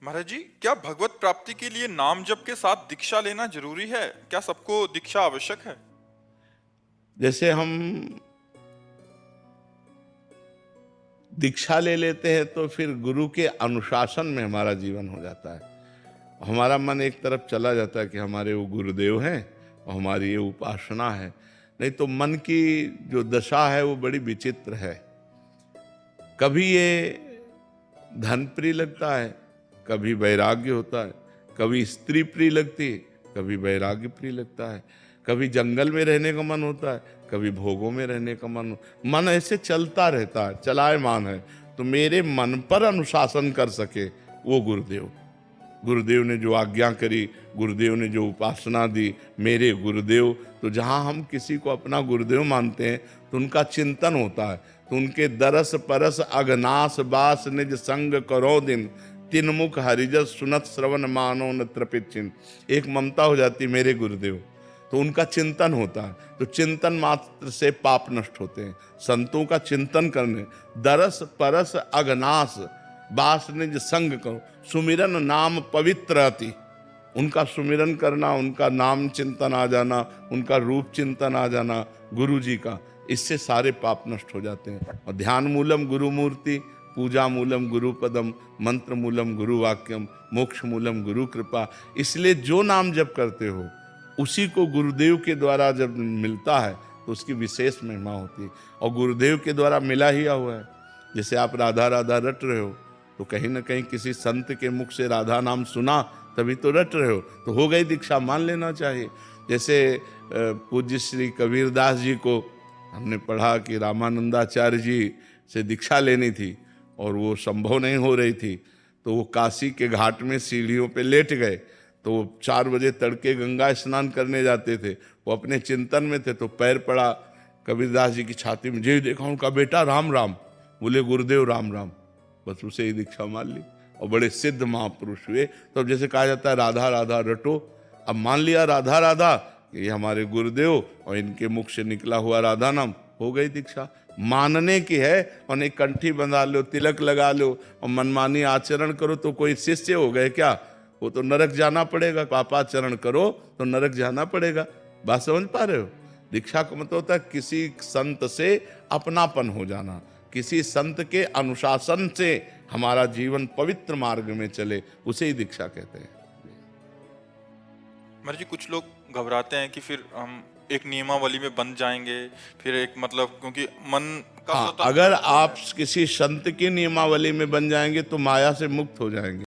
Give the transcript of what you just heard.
महाराज जी, क्या भगवत प्राप्ति के लिए नाम जप के साथ दीक्षा लेना जरूरी है? क्या सबको दीक्षा आवश्यक है? जैसे हम दीक्षा ले लेते हैं तो फिर गुरु के अनुशासन में हमारा जीवन हो जाता है। हमारा मन एक तरफ चला जाता है कि हमारे वो गुरुदेव हैं और हमारी ये उपासना है। नहीं तो मन की जो दशा है वो बड़ी विचित्र है। कभी ये धन प्रिय लगता है, कभी वैराग्य होता है, कभी स्त्री प्रिय लगती है, कभी वैराग्य प्रिय लगता है, कभी जंगल में रहने का मन होता है, कभी भोगों में रहने का मन ऐसे चलता रहता है, चलायमान है। तो मेरे मन पर अनुशासन कर सके वो गुरुदेव ने जो आज्ञा करी, गुरुदेव ने जो उपासना दी, मेरे गुरुदेव। तो जहाँ हम किसी को अपना गुरुदेव मानते हैं तो उनका चिंतन होता है, तो उनके दरस परस अगनास बास निज संग करो दिन, तीन मुख हरिजस सुनत श्रवण मानो न तृपित चिन्ह। एक ममता हो जाती मेरे गुरुदेव, तो उनका चिंतन होता है। तो चिंतन मात्र से पाप नष्ट होते हैं। संतों का चिंतन करने, दरस परस अगनास बास निज संग करो, सुमिरन नाम पवित्र अति। उनका सुमिरन करना, उनका नाम चिंतन आ जाना, उनका रूप चिंतन आ जाना गुरु जी का, इससे सारे पाप नष्ट हो जाते हैं। और ध्यान मूलम गुरु मूर्ति, पूजा मूलम गुरु पदम, मंत्र मूलम गुरु वाक्यम, मोक्ष मूलम गुरु कृपा। इसलिए जो नाम जप करते हो उसी को गुरुदेव के द्वारा जब मिलता है तो उसकी विशेष महिमा होती है। और गुरुदेव के द्वारा मिला ही हुआ है। जैसे आप राधा राधा रट रहे हो तो कहीं ना कहीं किसी संत के मुख से राधा नाम सुना तभी तो रट रहे हो, तो हो गई दीक्षा, मान लेना चाहिए। जैसे पूज्य श्री कबीरदास जी को हमने पढ़ा कि रामानंदाचार्य जी से दीक्षा लेनी थी और वो संभव नहीं हो रही थी, तो वो काशी के घाट में सीढ़ियों पे लेट गए। तो 4 बजे तड़के गंगा स्नान करने जाते थे, वो अपने चिंतन में थे, तो पैर पड़ा कबीरदास जी की छाती में। जी देखा उनका बेटा राम राम, बोले गुरुदेव राम राम, बस उसे ही दीक्षा मान ली और बड़े सिद्ध महापुरुष हुए। तो अब जैसे कहा जाता है राधा राधा रटो, अब मान लिया राधा राधा, ये हमारे गुरुदेव और इनके मुख से निकला हुआ राधा नाम, हो गई दीक्षा। मानने की है, और एक कंठी बंधा लो, तिलक लगा लो और मनमानी आचरण करो तो कोई शिष्य हो गए क्या? वो तो नरक जाना पड़ेगा। पापाचरण करो तो नरक जाना पड़ेगा। बात समझ पा रहे हो? दीक्षा का मतलब होता है किसी संत से अपनापन हो जाना, किसी संत के अनुशासन से हमारा जीवन पवित्र मार्ग में चले, उसे ही दीक्षा कहते हैं। महाराज जी, कुछ लोग घबराते हैं कि फिर हम एक नियमावली में बंध जाएंगे, फिर एक मतलब क्योंकि मन का हाँ, अगर आप किसी संत की नियमावली में बन जाएंगे तो माया से मुक्त हो जाएंगे।